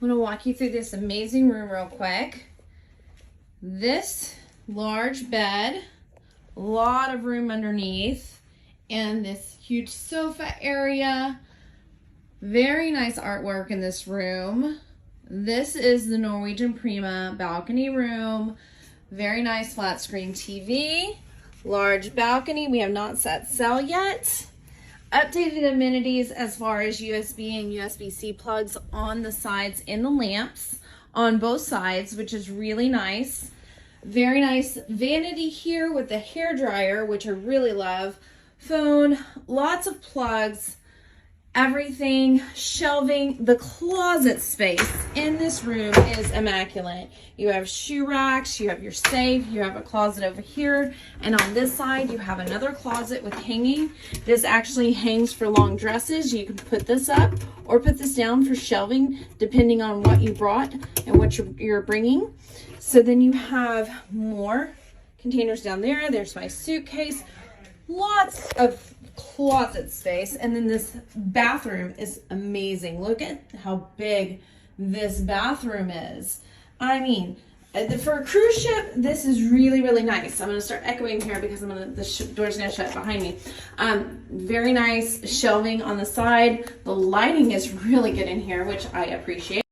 I'm gonna walk you through this amazing room real quick. This large bed, a lot of room underneath, and this huge sofa area. Very nice artwork in this room. This is the Norwegian Prima balcony room. Very nice flat screen TV, large balcony. We have not set sail yet. Updated amenities as far as USB and USB-C plugs on the sides in the lamps on both sides, which is really nice. Very nice vanity here with the hair dryer, which I really love. Phone, lots of plugs, everything, shelving. The closet space in this room is immaculate. You have shoe racks, you have your safe, you have a closet over here, and on this side you have another closet with hanging. This actually hangs for long dresses. You can put this up or put this down for shelving depending on what you brought and what you're bringing. So then you have more containers down there. There's my suitcase. Lots of closet space. And then this bathroom is amazing. Look at how big this bathroom is. I mean, for a cruise ship, this is really, really nice. I'm going to start echoing here because the door's going to shut behind me. Very nice shelving on the side. The lighting is really good in here, which I appreciate.